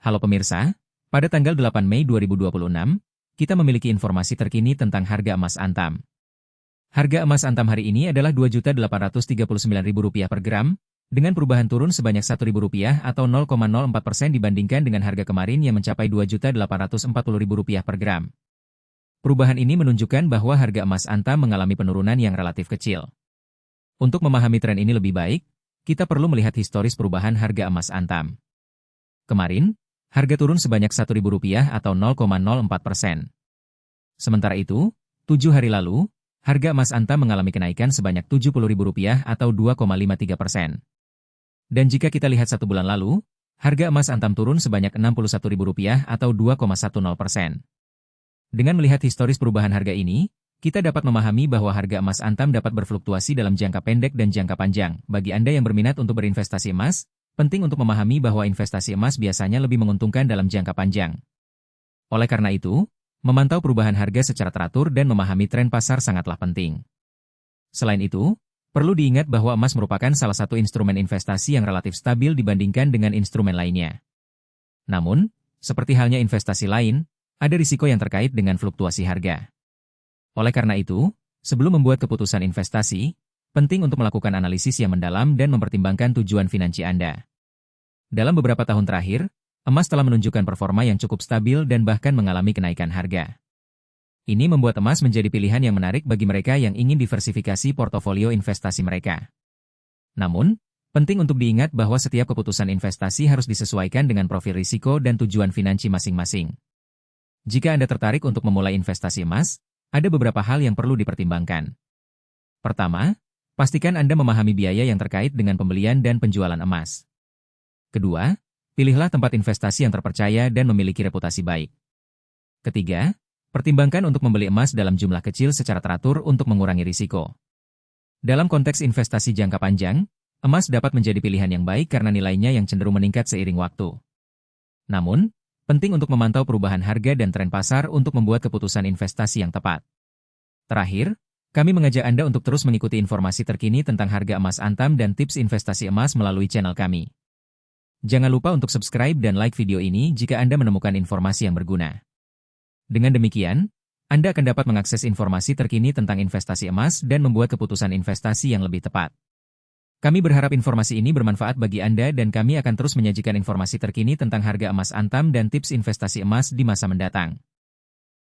Halo pemirsa, pada tanggal 8 Mei 2026, kita memiliki informasi terkini tentang harga emas Antam. Harga emas Antam hari ini adalah Rp2.839.000 per gram, dengan perubahan turun sebanyak Rp1.000 atau 0,04% dibandingkan dengan harga kemarin yang mencapai Rp2.840.000 per gram. Perubahan ini menunjukkan bahwa harga emas Antam mengalami penurunan yang relatif kecil. Untuk memahami tren ini lebih baik, kita perlu melihat historis perubahan harga emas Antam. Kemarin, harga turun sebanyak Rp1.000 atau 0,04%. Sementara itu, 7 hari lalu, harga emas Antam mengalami kenaikan sebanyak Rp70.000 atau 2,53%. Dan jika kita lihat 1 bulan lalu, harga emas Antam turun sebanyak Rp61.000 atau 2,10%. Dengan melihat historis perubahan harga ini, kita dapat memahami bahwa harga emas Antam dapat berfluktuasi dalam jangka pendek dan jangka panjang. Bagi Anda yang berminat untuk berinvestasi emas, penting untuk memahami bahwa investasi emas biasanya lebih menguntungkan dalam jangka panjang. Oleh karena itu, memantau perubahan harga secara teratur dan memahami tren pasar sangatlah penting. Selain itu, perlu diingat bahwa emas merupakan salah satu instrumen investasi yang relatif stabil dibandingkan dengan instrumen lainnya. Namun, seperti halnya investasi lain, ada risiko yang terkait dengan fluktuasi harga. Oleh karena itu, sebelum membuat keputusan investasi, penting untuk melakukan analisis yang mendalam dan mempertimbangkan tujuan finansial Anda. Dalam beberapa tahun terakhir, emas telah menunjukkan performa yang cukup stabil dan bahkan mengalami kenaikan harga. Ini membuat emas menjadi pilihan yang menarik bagi mereka yang ingin diversifikasi portofolio investasi mereka. Namun, penting untuk diingat bahwa setiap keputusan investasi harus disesuaikan dengan profil risiko dan tujuan finansial masing-masing. Jika Anda tertarik untuk memulai investasi emas, ada beberapa hal yang perlu dipertimbangkan. Pertama, pastikan Anda memahami biaya yang terkait dengan pembelian dan penjualan emas. Kedua, pilihlah tempat investasi yang terpercaya dan memiliki reputasi baik. Ketiga, pertimbangkan untuk membeli emas dalam jumlah kecil secara teratur untuk mengurangi risiko. Dalam konteks investasi jangka panjang, emas dapat menjadi pilihan yang baik karena nilainya yang cenderung meningkat seiring waktu. Namun, penting untuk memantau perubahan harga dan tren pasar untuk membuat keputusan investasi yang tepat. Terakhir, kami mengajak Anda untuk terus mengikuti informasi terkini tentang harga emas Antam dan tips investasi emas melalui channel kami. Jangan lupa untuk subscribe dan like video ini jika Anda menemukan informasi yang berguna. Dengan demikian, Anda akan dapat mengakses informasi terkini tentang investasi emas dan membuat keputusan investasi yang lebih tepat. Kami berharap informasi ini bermanfaat bagi Anda dan kami akan terus menyajikan informasi terkini tentang harga emas Antam dan tips investasi emas di masa mendatang.